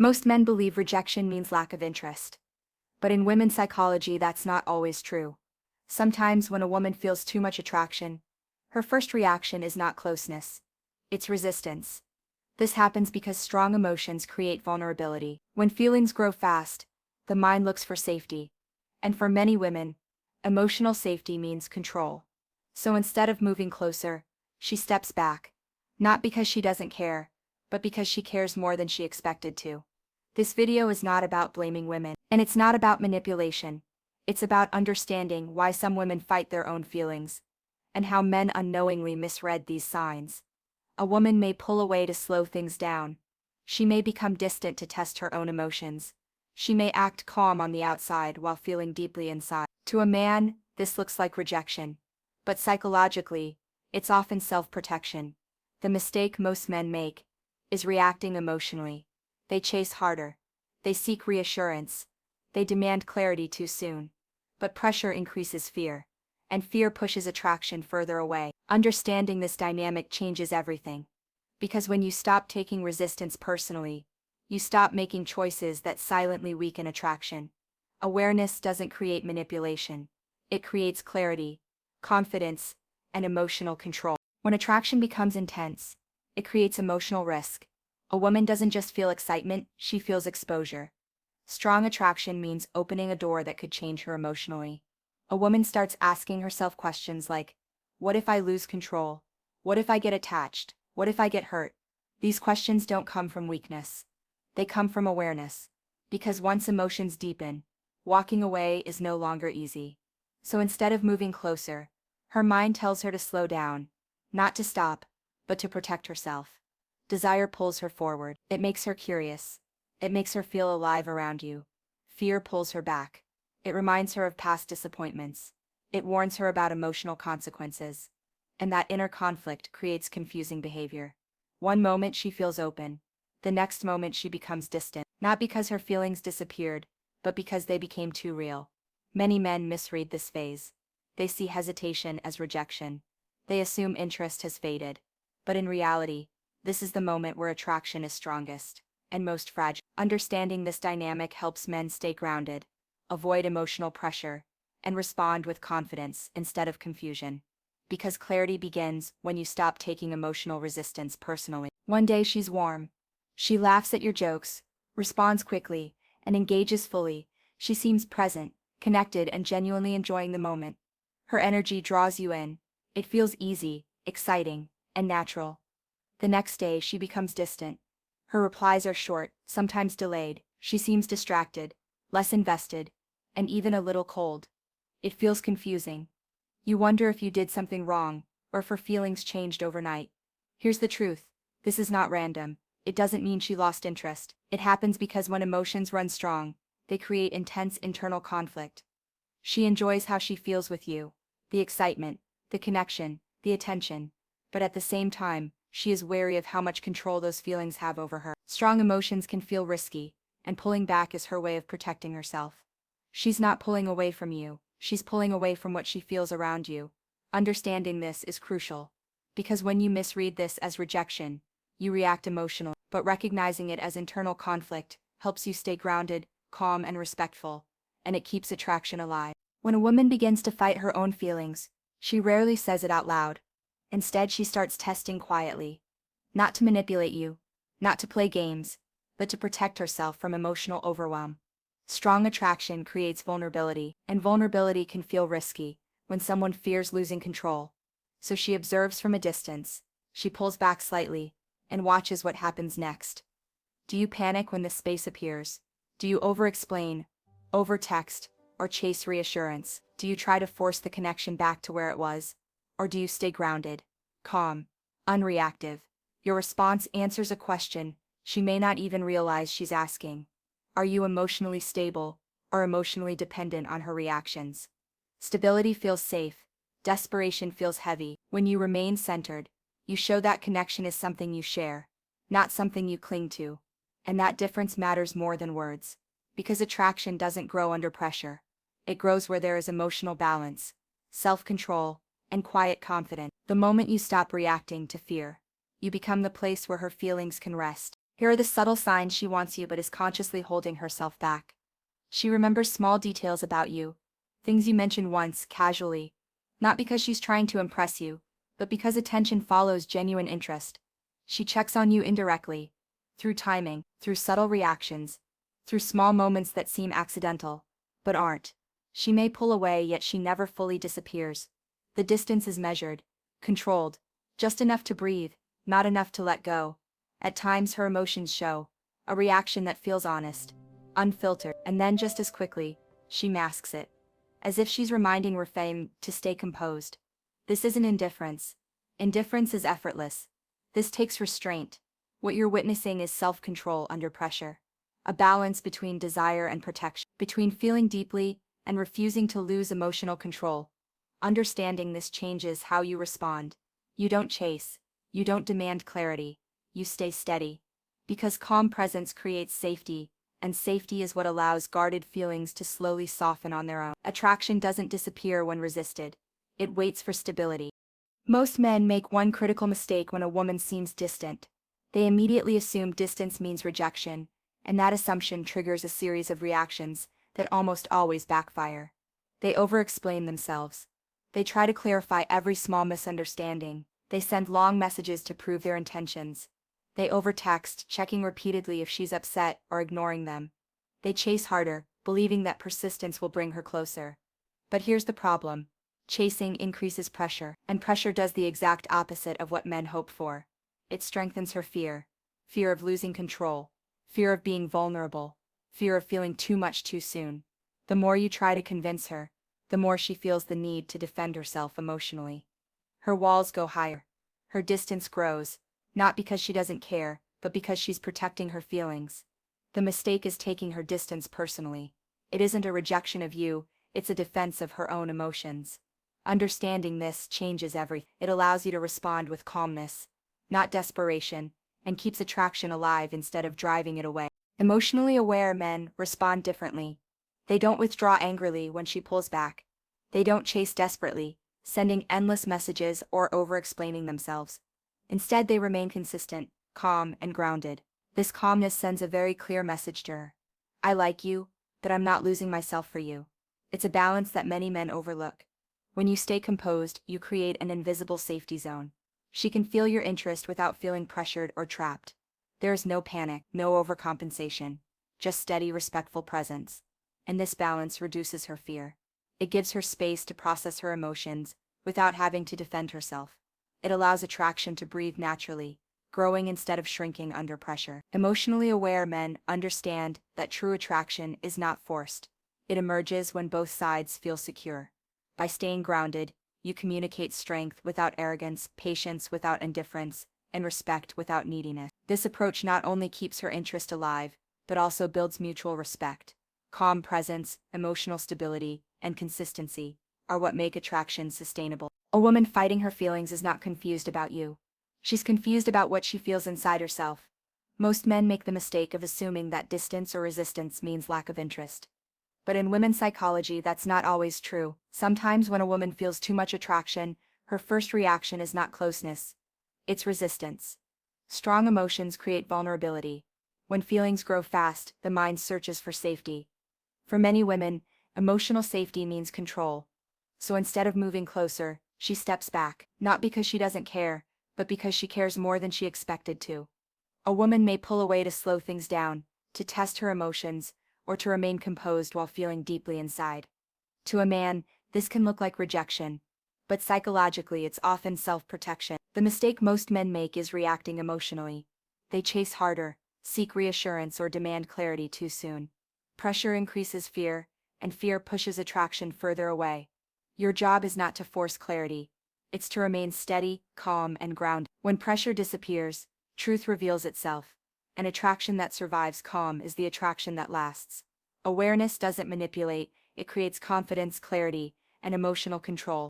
Most men believe rejection means lack of interest. But in women's psychology, that's not always true. Sometimes when a woman feels too much attraction, her first reaction is not closeness. It's resistance. This happens because strong emotions create vulnerability. When feelings grow fast, the mind looks for safety. And for many women, emotional safety means control. So instead of moving closer, she steps back. Not because she doesn't care, but because she cares more than she expected to. This video is not about blaming women, and it's not about manipulation. It's about understanding why some women fight their own feelings, and how men unknowingly misread these signs. A woman may pull away to slow things down. She may become distant to test her own emotions. She may act calm on the outside while feeling deeply inside. To a man, this looks like rejection. But psychologically, it's often self-protection. The mistake most men make is reacting emotionally. They chase harder. They seek reassurance. They demand clarity too soon. But pressure increases fear, and fear pushes attraction further away. Understanding this dynamic changes everything. Because when you stop taking resistance personally, you stop making choices that silently weaken attraction. Awareness doesn't create manipulation. It creates clarity, confidence, and emotional control. When attraction becomes intense, it creates emotional risk. A woman doesn't just feel excitement, she feels exposure. Strong attraction means opening a door that could change her emotionally. A woman starts asking herself questions like, what if I lose control? What if I get attached? What if I get hurt? These questions don't come from weakness. They come from awareness. Because once emotions deepen, walking away is no longer easy. So instead of moving closer, her mind tells her to slow down, not to stop, but to protect herself. Desire pulls her forward. It makes her curious. It makes her feel alive around you. Fear pulls her back. It reminds her of past disappointments. It warns her about emotional consequences. And that inner conflict creates confusing behavior. One moment she feels open. The next moment she becomes distant. Not because her feelings disappeared, but because they became too real. Many men misread this phase. They see hesitation as rejection. They assume interest has faded. But in reality, this is the moment where attraction is strongest and most fragile. Understanding this dynamic helps men stay grounded, avoid emotional pressure, and respond with confidence instead of confusion. Because clarity begins when you stop taking emotional resistance personally. One day she's warm. She laughs at your jokes, responds quickly, and engages fully. She seems present, connected, and genuinely enjoying the moment. Her energy draws you in. It feels easy, exciting, and natural. The next day she becomes distant. Her replies are short, sometimes delayed. She seems distracted, less invested, and even a little cold. It feels confusing. You wonder if you did something wrong, or if her feelings changed overnight. Here's the truth. This is not random. It doesn't mean she lost interest. It happens because when emotions run strong, they create intense internal conflict. She enjoys how she feels with you, the excitement, the connection, the attention. But at the same time, she is wary of how much control those feelings have over her. Strong emotions can feel risky, and pulling back is her way of protecting herself. She's not pulling away from you, she's pulling away from what she feels around you. Understanding this is crucial. Because when you misread this as rejection, you react emotionally. But recognizing it as internal conflict helps you stay grounded, calm, and respectful, and it keeps attraction alive. When a woman begins to fight her own feelings, she rarely says it out loud. Instead, she starts testing quietly. Not to manipulate you, not to play games, but to protect herself from emotional overwhelm. Strong attraction creates vulnerability, and vulnerability can feel risky when someone fears losing control. So she observes from a distance, she pulls back slightly, and watches what happens next. Do you panic when this space appears? Do you over-explain, over-text, or chase reassurance? Do you try to force the connection back to where it was? Or do you stay grounded, calm, unreactive? Your response answers a question she may not even realize she's asking. Are you emotionally stable, or emotionally dependent on her reactions? Stability feels safe. Desperation feels heavy. When you remain centered, you show that connection is something you share, not something you cling to. And that difference matters more than words. Because attraction doesn't grow under pressure. It grows where there is emotional balance, self-control, and quiet confidence. The moment you stop reacting to fear, you become the place where her feelings can rest. Here are the subtle signs she wants you but is consciously holding herself back. She remembers small details about you, things you mentioned once, casually, not because she's trying to impress you, but because attention follows genuine interest. She checks on you indirectly, through timing, through subtle reactions, through small moments that seem accidental, but aren't. She may pull away, yet she never fully disappears. The distance is measured, controlled, just enough to breathe, not enough to let go. At times her emotions show, a reaction that feels honest, unfiltered, and then just as quickly, she masks it, as if she's reminding Rafame to stay composed. This isn't indifference. Indifference is effortless. This takes restraint. What you're witnessing is self-control under pressure. A balance between desire and protection, between feeling deeply and refusing to lose emotional control. Understanding this changes how you respond. You don't chase. You don't demand clarity. You stay steady. Because calm presence creates safety, and safety is what allows guarded feelings to slowly soften on their own. Attraction doesn't disappear when resisted. It waits for stability. Most men make one critical mistake when a woman seems distant. They immediately assume distance means rejection, and that assumption triggers a series of reactions that almost always backfire. They over-explain themselves. They try to clarify every small misunderstanding. They send long messages to prove their intentions. They overtext, checking repeatedly if she's upset or ignoring them. They chase harder, believing that persistence will bring her closer. But here's the problem. Chasing increases pressure, and pressure does the exact opposite of what men hope for. It strengthens her fear. Fear of losing control. Fear of being vulnerable. Fear of feeling too much too soon. The more you try to convince her, the more she feels the need to defend herself emotionally. Her walls go higher. Her distance grows, not because she doesn't care, but because she's protecting her feelings. The mistake is taking her distance personally. It isn't a rejection of you, it's a defense of her own emotions. Understanding this changes everything. It allows you to respond with calmness, not desperation, and keeps attraction alive instead of driving it away. Emotionally aware men respond differently. They don't withdraw angrily when she pulls back. They don't chase desperately, sending endless messages or over-explaining themselves. Instead, they remain consistent, calm, and grounded. This calmness sends a very clear message to her. I like you, but I'm not losing myself for you. It's a balance that many men overlook. When you stay composed, you create an invisible safety zone. She can feel your interest without feeling pressured or trapped. There is no panic, no overcompensation, just steady, respectful presence. And this balance reduces her fear. It gives her space to process her emotions without having to defend herself. It allows attraction to breathe naturally, growing instead of shrinking under pressure. Emotionally aware men understand that true attraction is not forced. It emerges when both sides feel secure. By staying grounded, you communicate strength without arrogance, patience without indifference, and respect without neediness. This approach not only keeps her interest alive, but also builds mutual respect. Calm presence, emotional stability, and consistency are what make attraction sustainable. A woman fighting her feelings is not confused about you. She's confused about what she feels inside herself. Most men make the mistake of assuming that distance or resistance means lack of interest. But in women's psychology, that's not always true. Sometimes when a woman feels too much attraction, her first reaction is not closeness. It's resistance. Strong emotions create vulnerability. When feelings grow fast, the mind searches for safety. For many women, emotional safety means control. So instead of moving closer, she steps back, not because she doesn't care, but because she cares more than she expected to. A woman may pull away to slow things down, to test her emotions, or to remain composed while feeling deeply inside. To a man, this can look like rejection, but psychologically it's often self-protection. The mistake most men make is reacting emotionally. They chase harder, seek reassurance, or demand clarity too soon. Pressure increases fear, and fear pushes attraction further away. Your job is not to force clarity. It's to remain steady, calm, and grounded. When pressure disappears, truth reveals itself. An attraction that survives calm is the attraction that lasts. Awareness doesn't manipulate, it creates confidence, clarity, and emotional control.